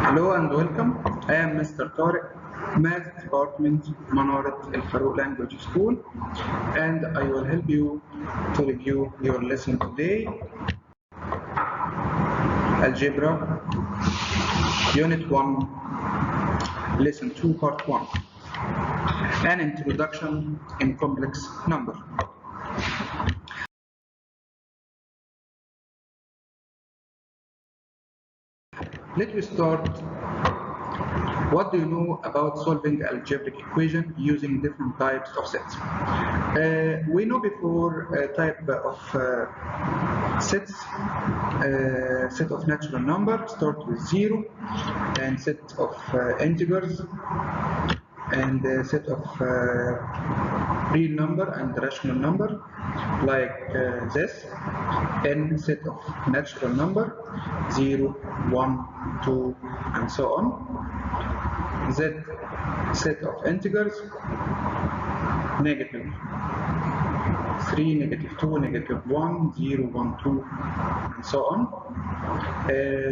Hello and welcome. I am Mr. Tariq, Math Department, Manarat Al Farouk Language School, and I will help you to review your lesson today. Algebra, Unit 1, Lesson 2, Part 1, An Introduction in Complex Number. Let me start. What do you know about solving algebraic equation using different types of sets? We know before type of sets, set of natural numbers start with 0, and set of integers, and set of real number and rational number like this, and set of natural number 0, 1, 2, and so on. Z set of integers, negative 3, negative 2, negative 1, 0, 1, 2, and so on.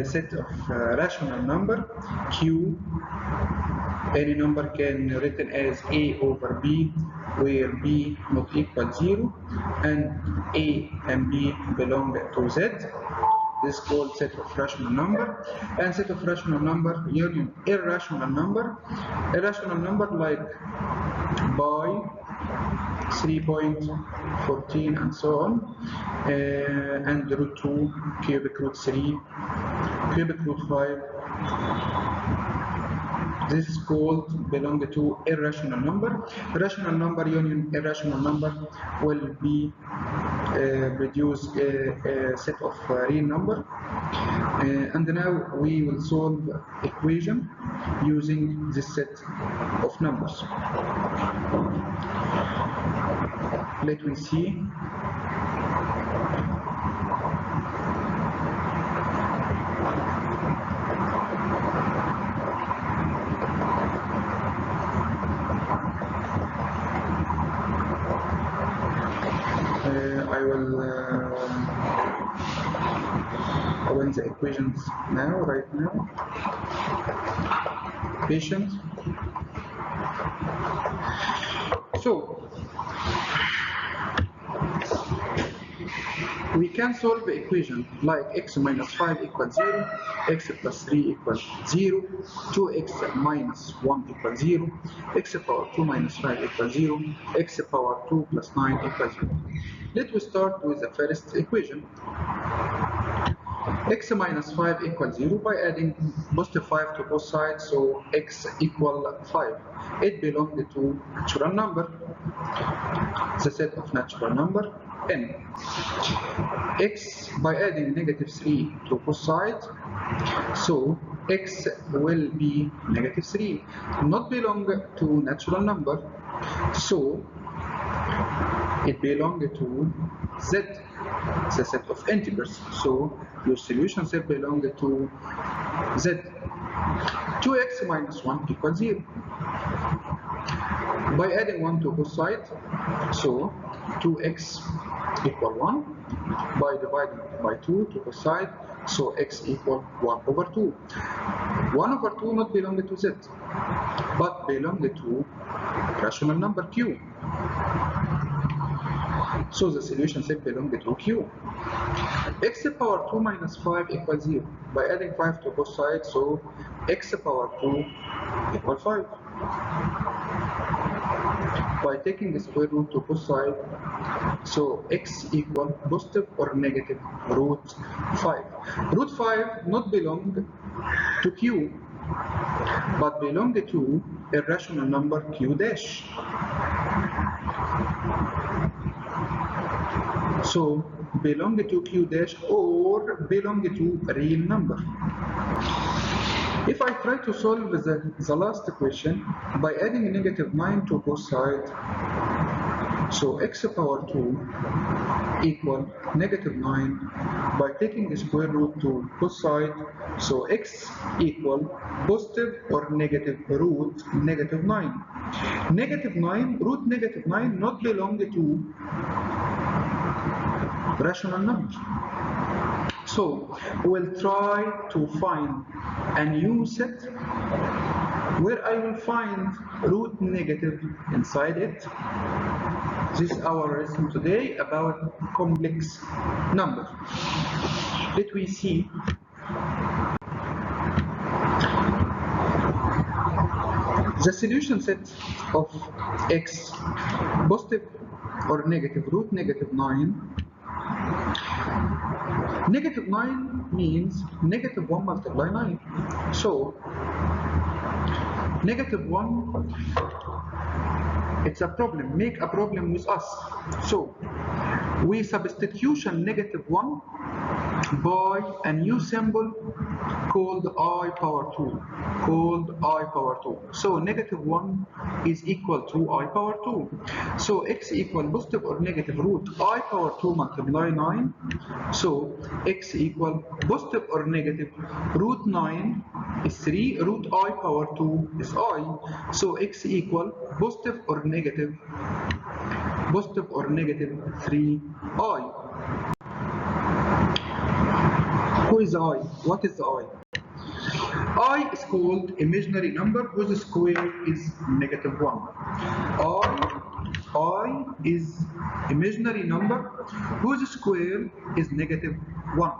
Set of rational number, Q. Any number can be written as A over B, where B not equal 0, and A and B belong to Z. This is called set of rational number. And set of rational number union irrational number. Irrational number like pi, 3.14, and so on, and root 2, cubic root 3, cubic root 5. This is called belong to irrational number. Rational number union irrational number will be produce a set of real number. And now we will solve equation using this set of numbers. Let me see. I will open the equations right now. Patient. So we can solve the equation like x minus 5 equals 0, x plus 3 equals 0, 2x minus 1 equals 0, x power 2 minus 5 equals 0, x power 2 plus 9 equals 0. Let us start with the first equation. X minus 5 equals 0 by adding positive 5 to both sides, so x equal 5. It belongs to natural number, the set of natural number n. X by adding negative 3 to both sides, so x will be negative 3. Not belong to natural number, so it belongs to z, the set of integers. So your solution set belongs to z. 2x minus 1 equals 0. By adding 1 to both sides, so 2x equal 1. By dividing by 2 to both sides, so x equal 1 over 2. 1 over 2 not belong to z, but belong to rational number q. So the solution set belongs to q. X power 2 minus 5 equals 0. By adding 5 to both sides, so x power 2 equals 5. By taking the square root to both sides, so x equal positive or negative root 5. Root 5 not belong to q, but belong to irrational number q dash. So belong to q dash or belong to real number. If I try to solve the last equation by adding negative 9 to both sides, so x power 2 equal negative 9. By taking the square root to both sides, so x equal positive or negative root negative 9. Negative 9, root negative 9 not belong to rational number. So we'll try to find a new set where I will find root negative inside it. This is our lesson today about complex numbers. Let we see. The solution set of x positive or negative root negative 9. Negative 9 means negative 1 multiply 9. So negative 1, it's a problem, make a problem with us. So we substitution negative 1 by a new symbol called I power 2, So negative 1 is equal to I power 2. So x equal positive or negative root I power 2 multiply 9. So x equal positive or negative root 9 is 3, root I power 2 is I. So x equal positive or negative 3I. Who is I? What is I? I is called imaginary number whose square is negative 1. I is imaginary number whose square is negative 1.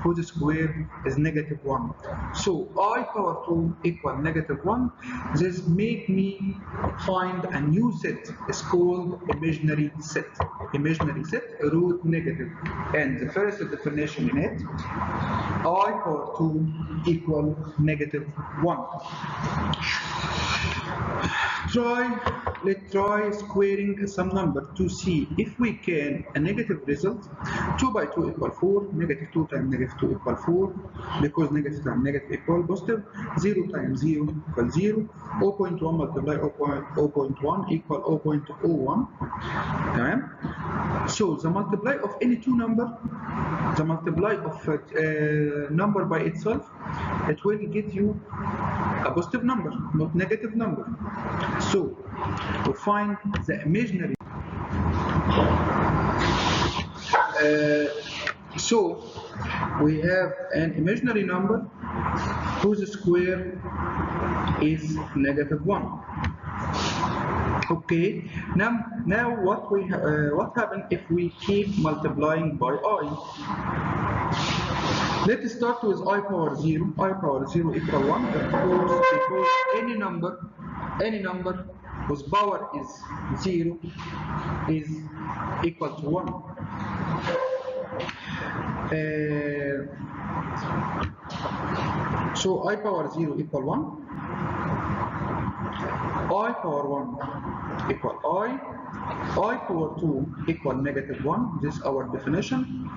Whose square is negative 1. So I power 2 equal negative 1. This make me find a new set. It's called imaginary set. Imaginary set root negative. And the first definition in it, I power 2 equal negative 1. Let's try squaring some number to see if we can a negative result. 2 by 2 equal 4, negative 2 times negative 2 equal 4, because negative times negative equal positive, 0 times 0 equal 0, 0.1 multiply 0.1 equal 0.01. Okay? So the multiply of any two number, the multiply of number by itself, it will get you a positive number, not negative number. So to find the imaginary, so we have an imaginary number whose square is negative 1. Okay, now what happens if we keep multiplying by I? Let's start with I power 0. I power 0 equal 1, of course, because any number whose power is 0 is equal to 1. So I power 0 equal 1. I power 1 equal I power 2 equal negative 1, this is our definition.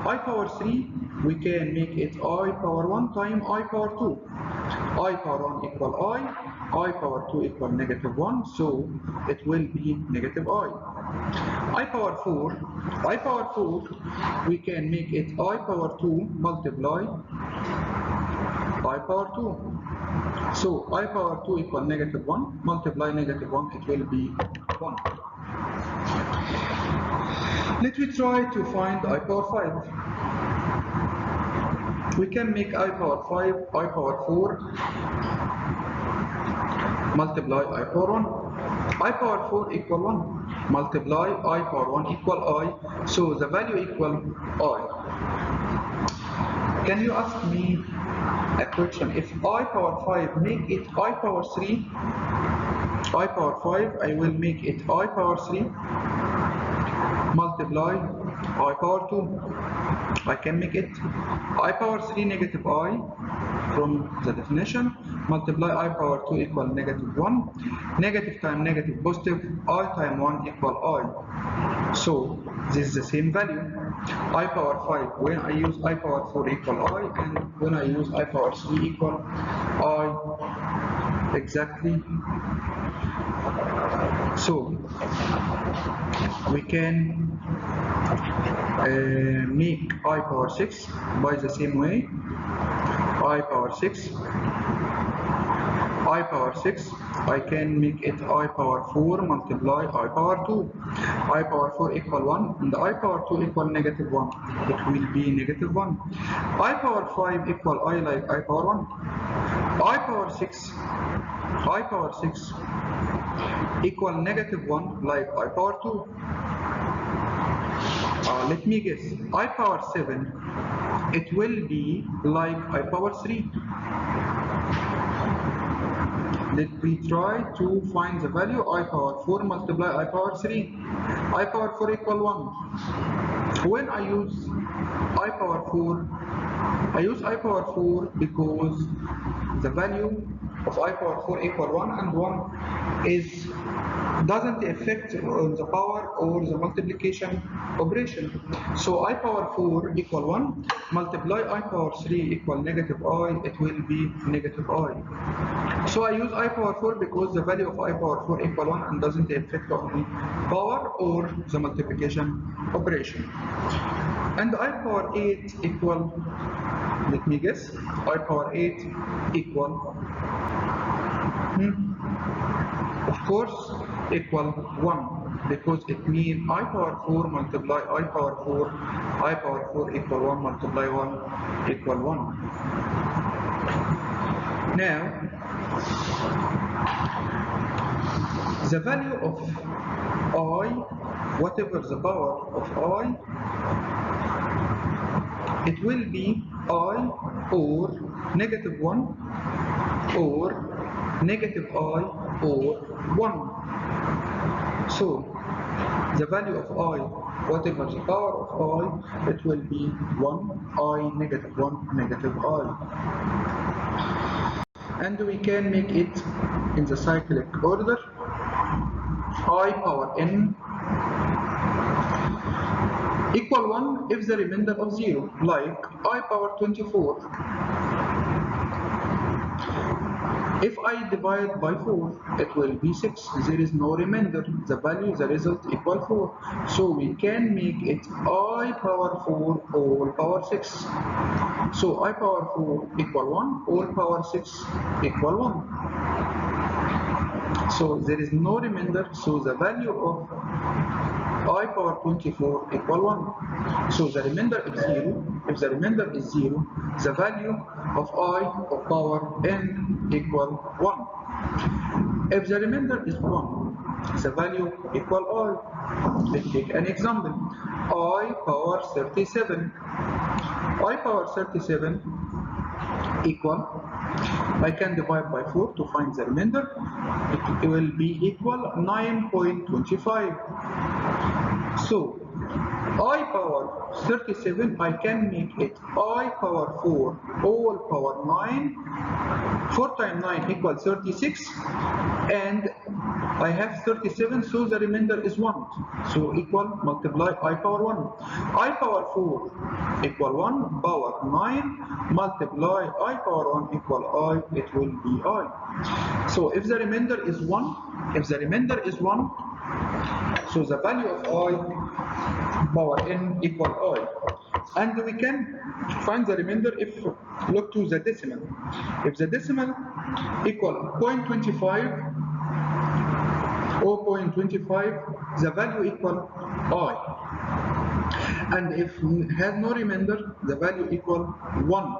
I power 3, we can make it I power 1 times I power 2. I power 1 equal I power 2 equal negative 1, so it will be negative I power 4, we can make it I power 2 multiply I power 2. So I power 2 equal negative 1, multiply negative 1, it will be 1. Let me try to find I power 5. We can make I power 5, I power 4, multiply I power 1. I power 4 equal 1, multiply I power 1 equal I, so the value equal I. Can you ask me a question? If I power 5 make it I power 3, I power 5, I will make it I power 3 multiply I power 2. I can make it I power 3 negative I from the definition, multiply I power 2 equal negative 1, negative times negative positive, I times 1 equal I. So this is the same value. I power 5 when I use I power 4 equal I, and when I use I power 3 equal I exactly. So we can make I power 6 by the same way. I power 6, I power 6, I can make it I power 4 multiply I power 2. I power 4 equal 1 and I power 2 equal negative 1. It will be negative 1. I power 5 equal I like I power 1. I power 6 equal negative 1 like I power 2. Let me guess, I power 7, it will be like I power 3. Let me try to find the value I power 4 multiply I power 3. I power 4 equal 1. When I use I power 4, I use I power 4 because the value of I power 4 equal 1 and 1 doesn't affect on the power or the multiplication operation. So I power 4 equal 1 multiply I power 3 equal negative I, it will be negative I. So I use I power 4 because the value of I power 4 equal 1 and doesn't affect on the power or the multiplication operation. And I power 8 equal, let me guess, I power 8 equal, of course, equal 1 because it means I power 4 multiply I power 4, I power 4 equal 1 multiply 1 equal 1. Now, the value of I, whatever the power of I, it will be I or negative 1 or negative I or 1. So the value of I, whatever the power of I, it will be 1, I, negative 1, negative I. And we can make it in the cyclic order. I power n equal 1 if the remainder of 0, like I power 24. If I divide by 4, it will be 6. There is no remainder. The value, the result equal 4. So we can make it I power 4 all power 6. So I power 4 equal 1, all power 6 equal 1. So there is no remainder, so the value of I power 24 equal 1. So the remainder is 0. If the remainder is 0, the value of I of power n equal 1. If the remainder is 1, the value equal I. Let's take an example. I power 37. I power 37 equal, I can divide by 4 to find the remainder. It will be equal 9.25. So I power 37, I can make it I power 4 all power 9. 4 times 9 equals 36, and I have 37, so the remainder is 1. So equal multiply I power 1. I power 4 equal 1 power 9 multiply I power 1 equal I, it will be I. So if the remainder is 1, so the value of I power n equal I. And we can find the remainder if look to the decimal. If the decimal equal 0.25 or 0.25, the value equal I. And if it has no remainder, the value equal 1.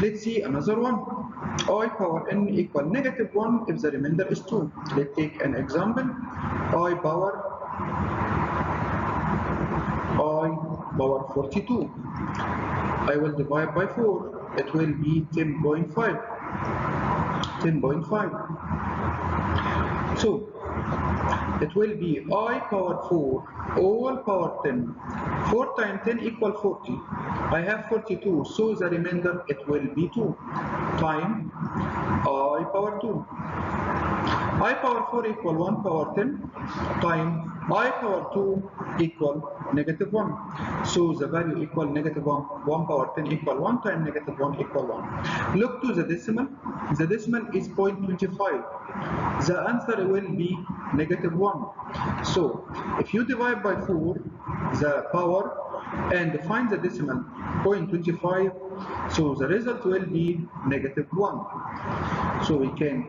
Let's see another one. I power n equal negative 1 if the remainder is 2. Let's take an example. I power 42. I will divide by 4. It will be 10.5. So it will be I power 4 all power 10. 4 times 10 equal 40. I have 42, so the remainder it will be 2 times I power 2. I power 4 equal 1 power 10 times I power 2 equal negative 1. So the value equal negative 1. 1 power 10 equal 1 times negative 1 equal 1. Look to the decimal. The decimal is 0.25. The answer will be negative 1. So if you divide by 4 the power and find the decimal 0.25, so the result will be negative 1. So we can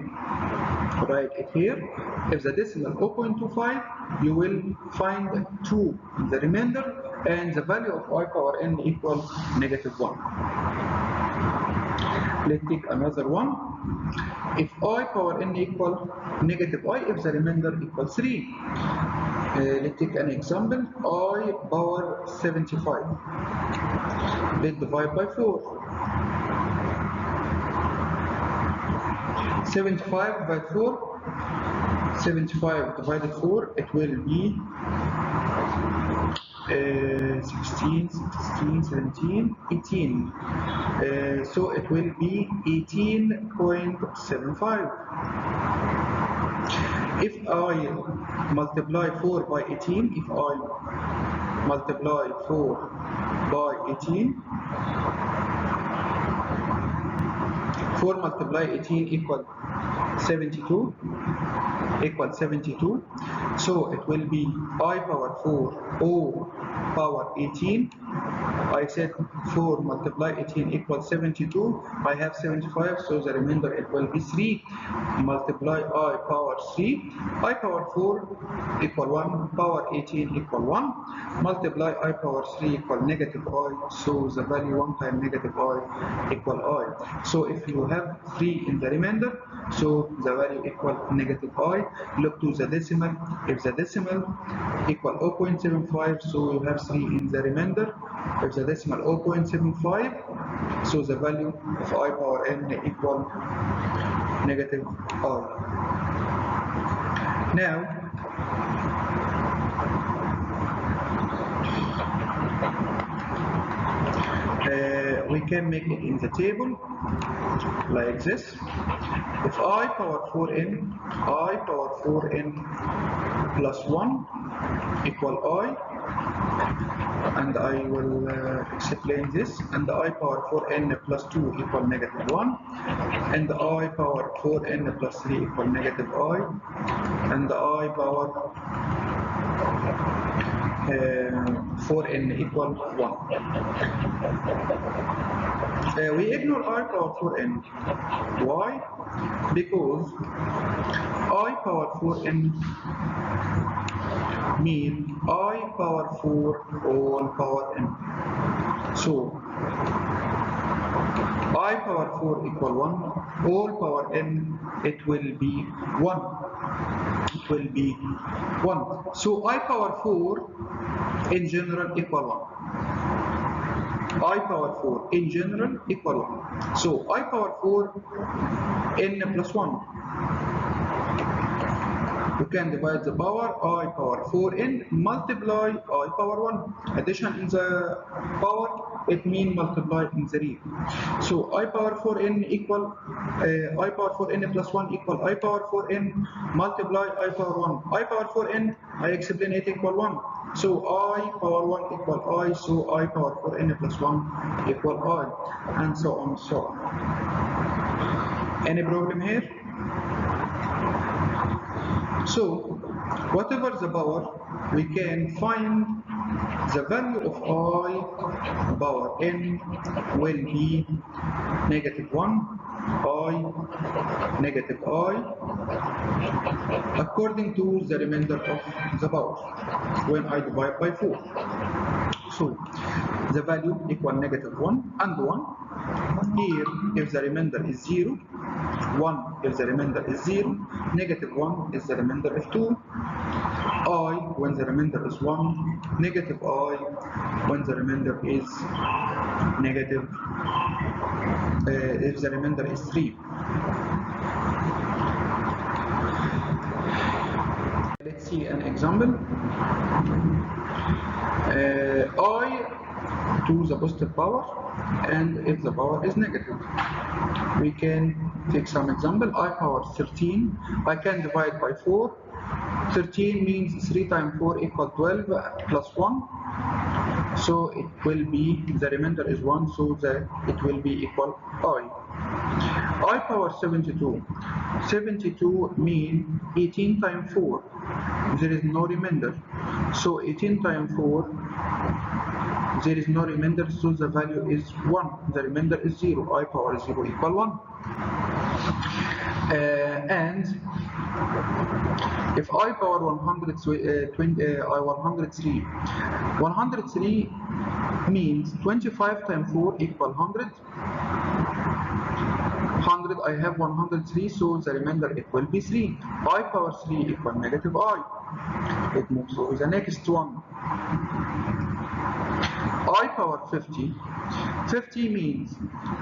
write it here. If the decimal 0.25, you will find 2 in the remainder, and the value of I power n equals negative 1. Let's take another one. If I power n equal negative I, if the remainder equals 3. Let's take an example. I power 75. Let's divide by 4. 75 by 4. 75 divided 4, it will be 16, 17, 18. So it will be 18.75. If I multiply 4 by 18, if I multiply 4 by 18, 4 multiply 18 equal 72. So it will be I power 4 O power 18. I said 4 multiply 18 equals 72. I have 75, so the remainder it will be 3. Multiply I power 3. I power 4 equal 1. Power 18 equal 1. Multiply I power 3 equal negative I. So the value 1 times negative I equal I. So if you have 3 in the remainder, so the value equal negative I. Look to the decimal. If the decimal equal 0.75, so you have 3 in the remainder. If the decimal 0.75, so the value of I power n equal negative I. Now, we can make it in the table like this. If I power 4n, I power 4n plus 1 equal I, and I will explain this, and I power 4n plus 2 equal negative 1, and I power 4n plus 3 equal negative I, and I power 4n equal 1. We ignore I power 4n. Why? Because I power 4n mean I power 4 all power n. So I power 4 equal 1, all power n, it will be 1. It will be 1. So I power 4 in general equal 1. I power 4 in general equal 1. So I power 4 n plus 1. You can divide the power I power 4n multiply I power 1. Addition in the power, it means multiply in the real. So I power 4n equal I power 4n plus 1 equal I power 4n multiply I power 1. I power 4n, I explain it equal 1. So I power 1 equal I, so I power 4n plus 1 equal I, and so on, so on. Any problem here? So, whatever the power, we can find the value of I power n will be negative 1, I, negative I, according to the remainder of the power, when I divide by 4. So, the value equal negative 1 and 1. Here, if the remainder is 0, 1 if the remainder is 0, negative 1 is the remainder of 2, I when the remainder is 1, negative I when the remainder is negative, if the remainder is 3. Let's see an example. I to the positive power, and if the power is negative. We can take some example. I power 13. I can divide by 4. 13 means 3 times 4 equal 12 plus 1. So it will be, the remainder is 1, so that it will be equal I. I power 72. 72 means 18 times 4. There is no remainder. So 18 times 4 There is no remainder, so the value is 1. The remainder is 0. I power 0 equal 1. And if I power 103, 103 means 25 times 4 equal 100. 100, I have 103, so the remainder it will be 3. I power 3 equal negative I. It moves to the next one. I power 50. 50 means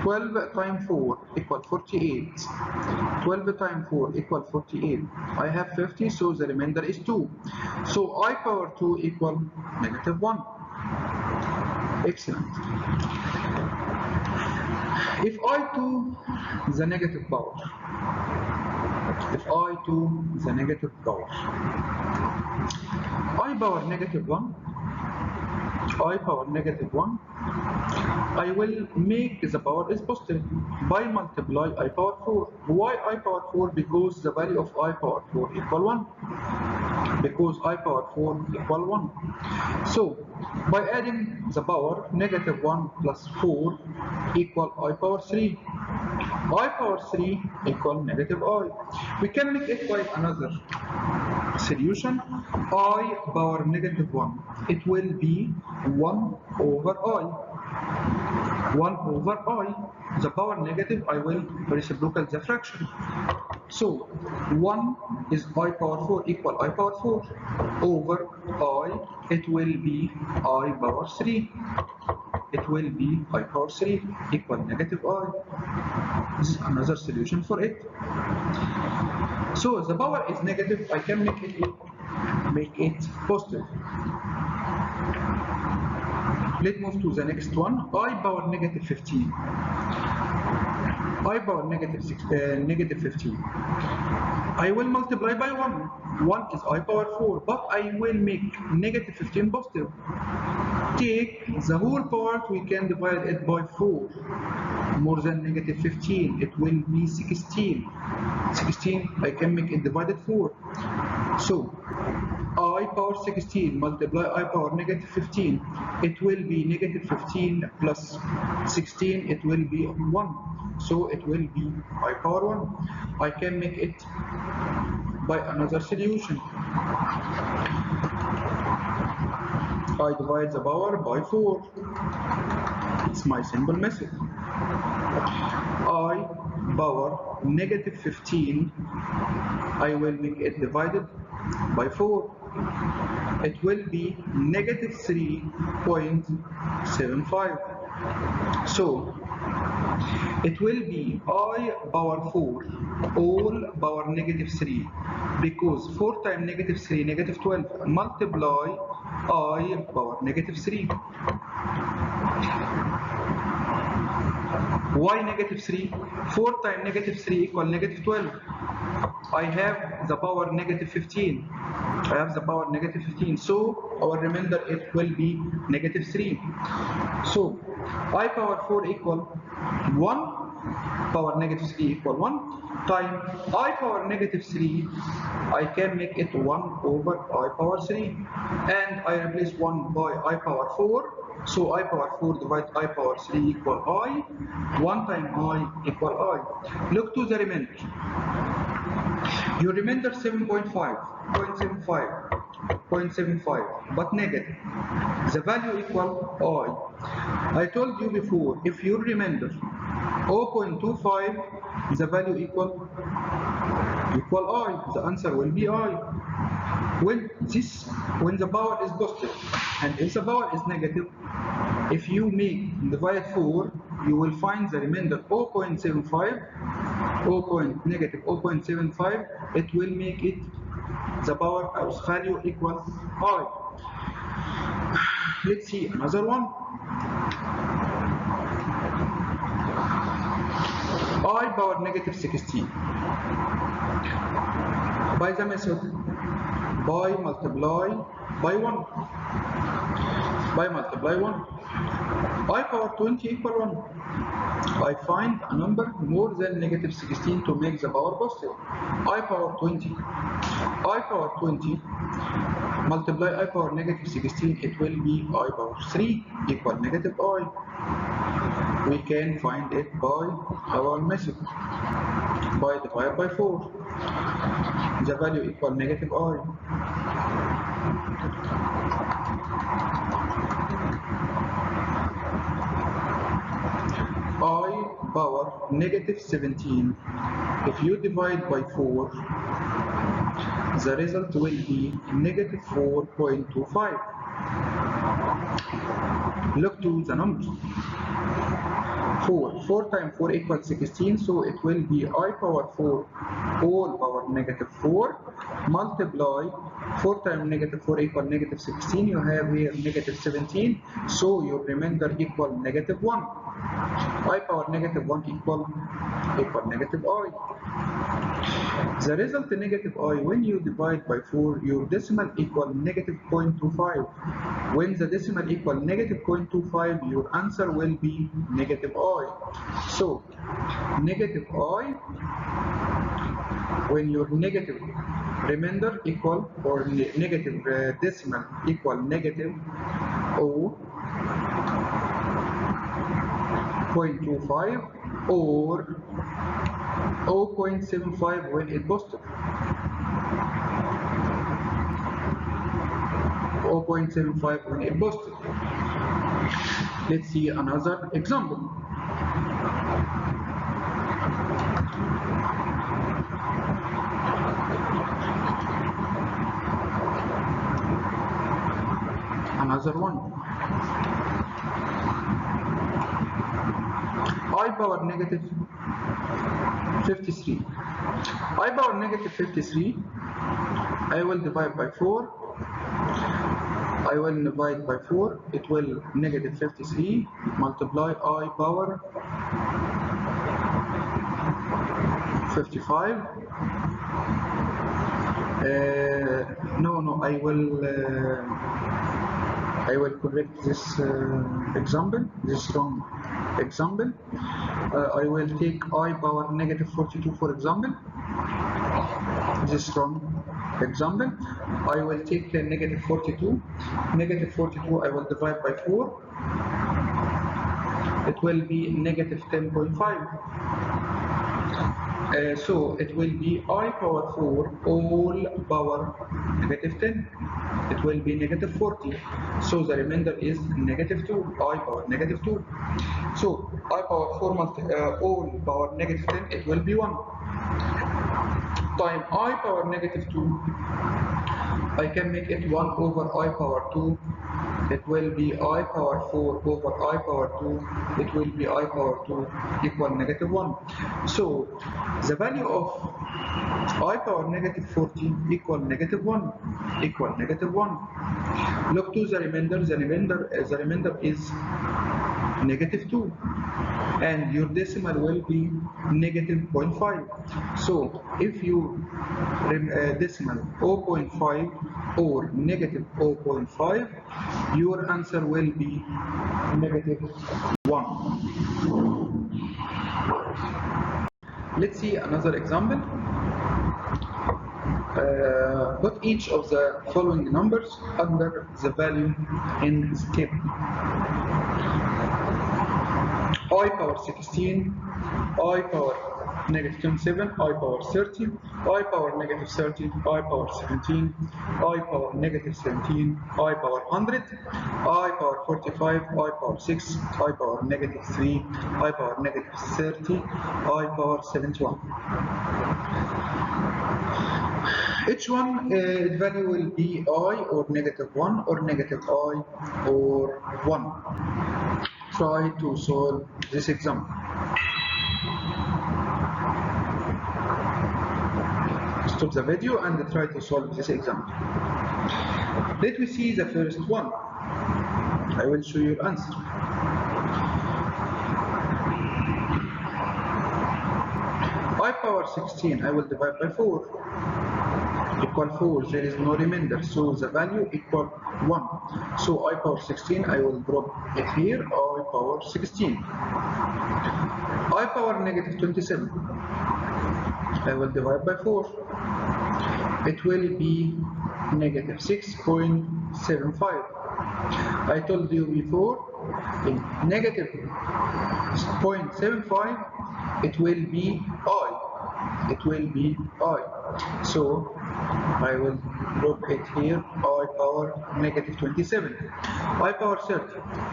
12 times 4 equal 48. 12 times 4 equal 48. I have 50, so the remainder is 2. So I power 2 equal negative 1. Excellent. If I to the negative power, I power negative 1, I will make the power is positive by multiply I power 4. Why I power 4? Because the value of I power 4 equal 1. Because I power 4 equal 1. So by adding the power, negative 1 plus 4 equal I power 3. I power 3 equal negative I. We can make it by another solution. I power negative 1. It will be 1 over I. 1 over I. The power negative, I will reciprocal the fraction. So 1 is I power 4 equal I power 4 over I. It will be I power 3. It will be I power 3 equal negative I. This is another solution for it. So the power is negative, I can make it positive. Let's move to the next one. I power negative 15. I power negative 15. I will multiply by 1. 1 is I power 4, but I will make negative 15 positive. Take the whole part, we can divide it by 4. More than negative 15, it will be 16. 16, I can make it divided 4. So, I power 16 multiply I power negative 15. It will be negative 15 plus 16, it will be 1. So, it will be I power 1. I can make it by another solution. I divide the power by 4. It's my simple method. I power negative 15, I will make it divided by 4. It will be negative 3.75. So it will be I power 4 all power negative 3, because 4 times negative 3 negative 12 multiply I power negative 3. Why negative 3? 4 times negative 3 equal negative 12. I have the power negative 15. I have the power negative 15. So our remainder it will be negative 3. So I power 4 equal 1. Power negative 3 equal 1 times I power negative 3. I can make it 1 over I power 3. And I replace 1 by I power 4. So I power 4 divided I power 3 equal I. 1 times I equal I. Look to the remainder. Your remainder 0.75, but negative. The value equal I. I told you before, if your remainder 0.25, the value equal I. The answer will be I. When the power is positive and if the power is negative, if you make divide 4, you will find the remainder 0.75, negative 0.75. It will make it the power of value equal I. Let's see another one. I power negative 16. By the method, by multiply by 1. By multiply 1. I power 20 equal 1. I find a number more than negative 16 to make the power positive. I power 20. I power 20 Multiply I power negative 16, it will be I power 3 equal negative I. We can find it by our method, by divide by 4. The value equal negative I. I power negative 17. If you divide by 4, the result will be negative 4.25. Look to the numbers. 4 times 4 equals 16, so it will be I power 4 all power negative 4 multiply 4 times negative 4 equal negative 16. You have here negative 17, so your remainder equal negative 1. I power negative 1 equal negative I. The result negative I, when you divide by 4, your decimal equal negative 0.25. When the decimal equal negative 0.25, your answer will be negative I. So, negative I, when your negative remainder equal, or negative decimal equal negative 0.25 or 0.75 when it positive. 0.75 when it positive. Let's see another example. Another one. I power negative 53. I power negative 53. I will divide by 4. I will divide by 4. It will negative 53 multiply I power 55. No, I will correct this example, this wrong example. I will take I power negative 42 for example. This wrong example. I will take negative 42. Negative 42 I will divide by 4. It will be negative 10.5. So it will be I power 4 all power negative 10. It will be negative 40. So the remainder is negative 2. I power negative 2. So I power 4 all power negative 10. It will be 1. Time I power negative 2. I can make it 1 over I power 2. It will be I power 4 over I power 2. It will be I power 2 equal negative 1. So the value of I power negative 14 equal negative 1 equal negative 1. Look to the remainder. The remainder is negative 2. And your decimal will be negative 0.5. So if you decimal 0.5 or negative 0.5, your answer will be negative 1. Let's see another example. Put each of the following numbers under the value in the table. I power 16, I power negative 27, I power 30, I power negative 30, I power 17, I power negative 17, I power 100, I power 45, I power 6, I power negative 3, I power negative 30, I power 71. Each one value will be I or negative 1 or negative I or 1. Try to solve this example. Stop the video and try to solve this example. Let me see the first one. I will show you your answer. I power 16, I will divide by 4. Equal 4, there is no remainder, so the value equal 1. So I power 16, I will drop it here, I power 16. I power negative 27, I will divide by 4. It will be negative 6.75. I told you before, in negative 0.75, it will be I. It will be I. So I will drop it here, I power negative 27. I power 30.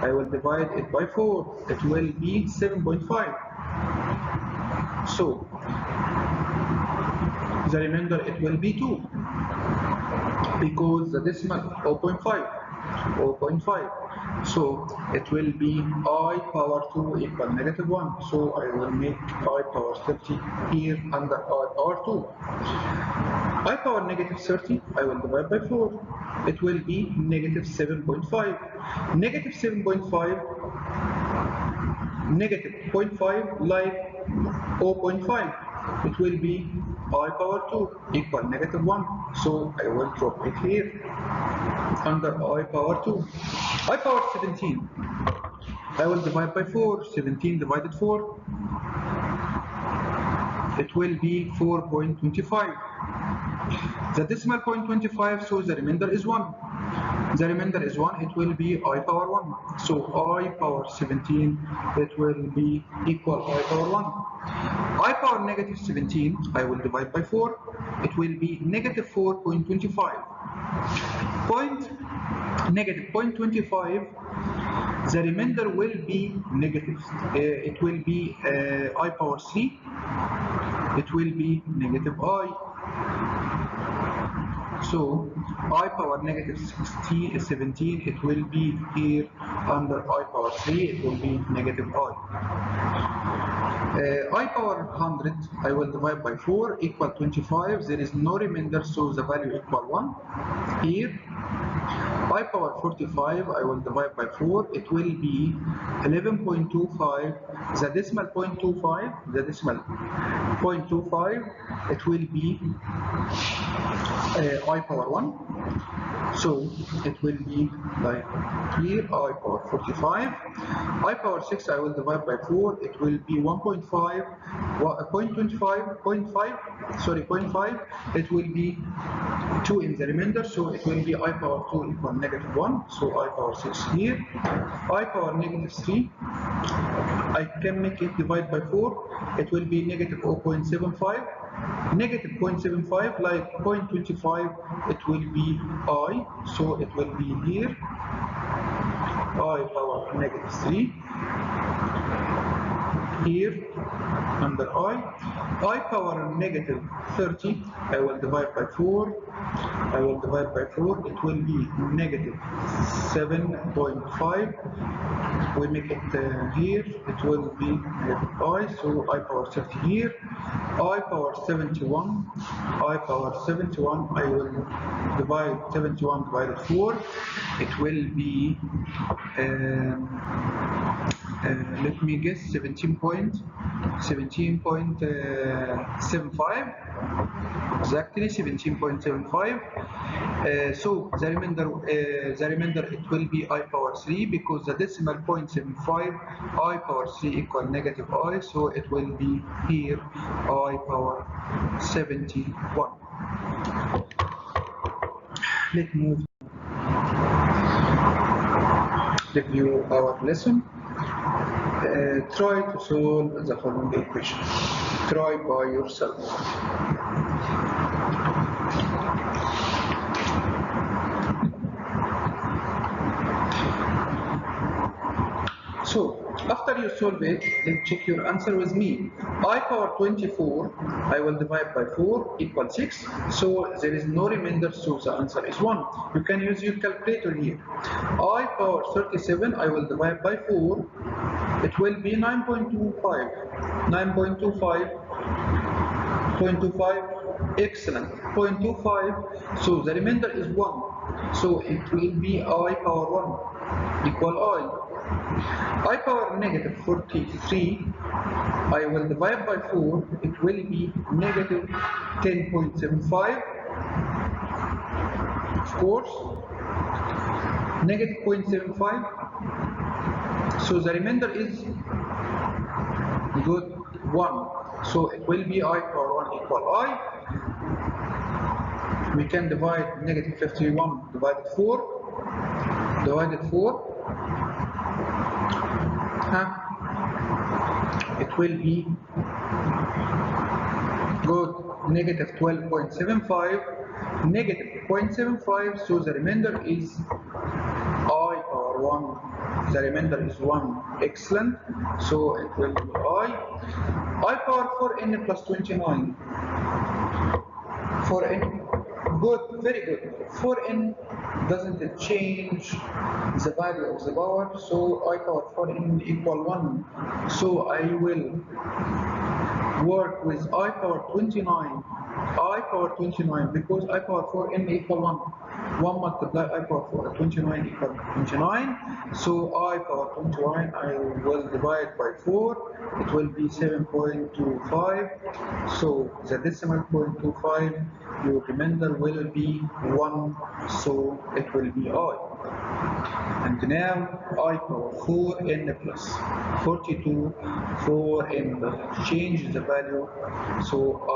I will divide it by 4. It will be 7.5. So the remainder, it will be 2, because the decimal 0.5. So it will be I power 2 equal negative 1. So I will make I power 30 here under I power 2. I power negative 30, I will divide by 4. It will be negative 7.5. Negative 7.5, negative 0.5 like 0.5. It will be I power 2 equal negative 1. So I will drop it here under I power 2. I power 17. I will divide by 4. 17 divided 4. It will be 4.25. The decimal 0.25, so the remainder is 1. The remainder is 1, it will be I power 1. So I power 17, it will be equal I power 1. I power negative 17, I will divide by 4. It will be negative 4.25. Negative 0.25, the remainder will be negative. It will be I power 3. It will be negative I. So I power negative 17, it will be here under I power 3, it will be negative I. I power 100, I will divide by 4 equal 25. There is no remainder, so the value equal 1. Here, I power 45, I will divide by 4, it will be 11.25. The decimal 0.25, it will be I power 1. So it will be like here, I power 45. I power 6, I will divide by 4. It will be 1.5, 0.5. It will be 2 in the remainder, so it will be I power 2 equal negative 1. So I power 6 here. I power negative 3. I can make it divide by 4. It will be negative 0.75. Negative 0.75 like 0.25, it will be I, so it will be here I power negative 3. Here under I power negative 30, I will divide by 4. It will be negative 7.5. We make it here, it will be negative I, so I power 30 here. I power 71, I will divide 71 divided 4. It will be let me guess, 17.75, exactly 17.75. So the remainder it will be I power 3, because the decimal 0.75, I power 3 equal negative I, so it will be here I power 71. Let's move to review our lesson. Try to solve the following equation. Try by yourself. So, after you solve it, let's check your answer with me. I power 24, I will divide by 4 equal 6. So there is no remainder, so the answer is 1. You can use your calculator here. I power 37, I will divide by 4. It will be 9.25. 0.25, excellent. 0.25, so the remainder is 1. So it will be I power 1 equal I. I power negative 43, I will divide by 4, it will be negative 10.75, of course, negative 0.75, so the remainder is good 1, so it will be I power 1 equal I. we can divide negative 51 divided 4, it will be good negative 12.75, negative 0.75, so the remainder is I power 1, the remainder is 1, excellent, so it will be I power 4n plus 29, 4n, good, very good, 4n doesn't change the value of the power, so I power 4n equal 1, so I will work with I power 29, because I power 4n equal 1 multiply I power 4, 29 equal 29, so I power 29 I will divide by 4, it will be 7.25, so the decimal 0.25, your remainder will be 1, so it will be I. And now I power 4n plus 42, 4n change the value, so I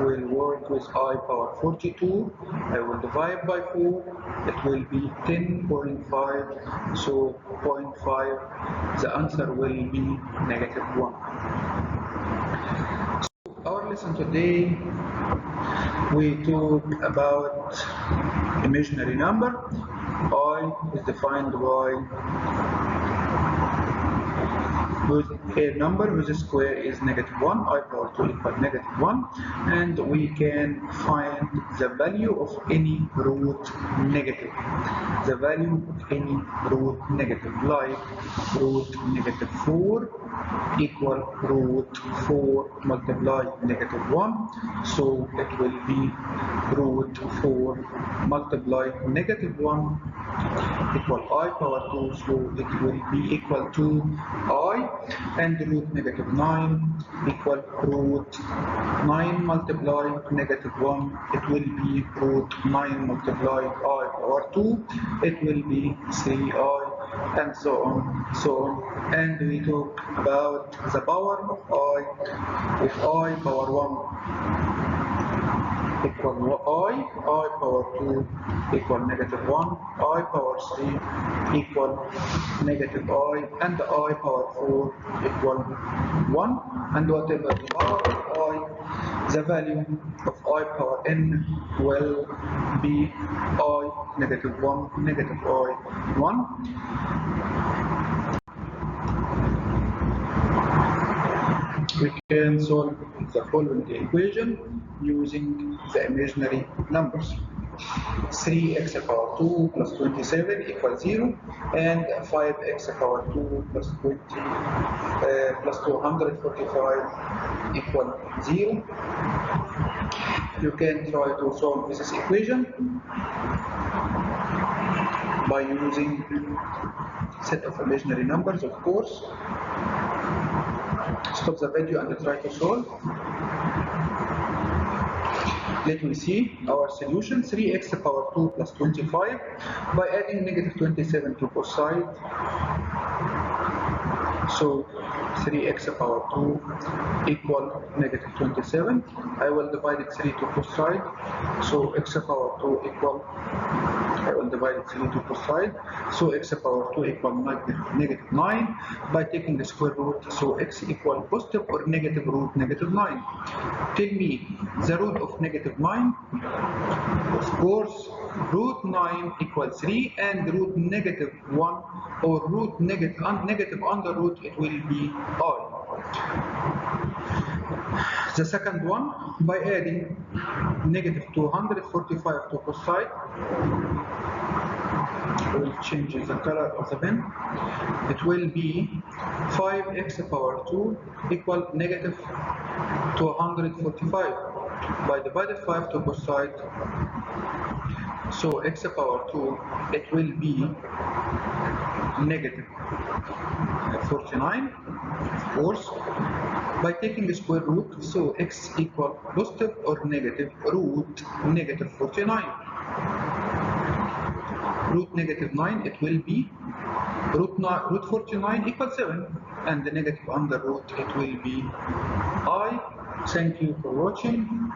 will work with I power 42, I will divide by 4, it will be 10.5, so 0.5, the answer will be negative 1. So our lesson today, we talk about imaginary number. I is defined by with a number whose square is negative 1, I power 2 equal negative 1, and we can find the value of any root negative. The value of any root negative, like root negative 4 equal root 4 multiply negative 1, so it will be root 4 multiply negative 1 equal I power 2, so it will be equal to I, and root negative 9 equal root 9 multiply negative 1, it will be root 9 multiply I power 2, it will be 3I, and so on, and we talk about the power of I. If I power 1 equal I power 2 equal negative 1, I power 3 equal negative I, and I power 4 equal 1, and whatever the power of I, the value of I power n will be I negative 1, negative I 1. We can solve the following equation using the imaginary numbers. 3x power 2 plus 27 equals 0, and 5x power 2 plus 20 plus 245 equal 0. You can try to solve this equation by using set of imaginary numbers, of course. Stop the video and try to solve. Let me see our solution. 3x power 2 plus 25 by adding negative 27 to both sides. So 3x power 2 equal negative 27. I will divide it 3 to both sides. So x power 2 equal, I will divide it 3 to both sides. So x power 2 equal negative 9 by taking the square root. So x equal positive or negative root negative 9. Tell me the root of negative 9. Of course, root 9 equals 3, and root negative 1 or root negative under root, it will be I. The second one, by adding negative 245 to both sides, I will change the color of the pen. It will be 5x power 2 equal negative 245 by divided 5 to both sides. So x power 2, it will be negative 49, of course, by taking the square root. So x equal positive or negative root negative 49. Root negative 9, it will be root 49 equals 7, and the negative under root, it will be I Thank you for watching,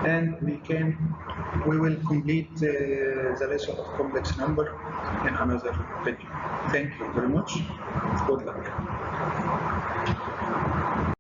and we will complete the lesson of complex number in another video. Thank you very much. Good luck.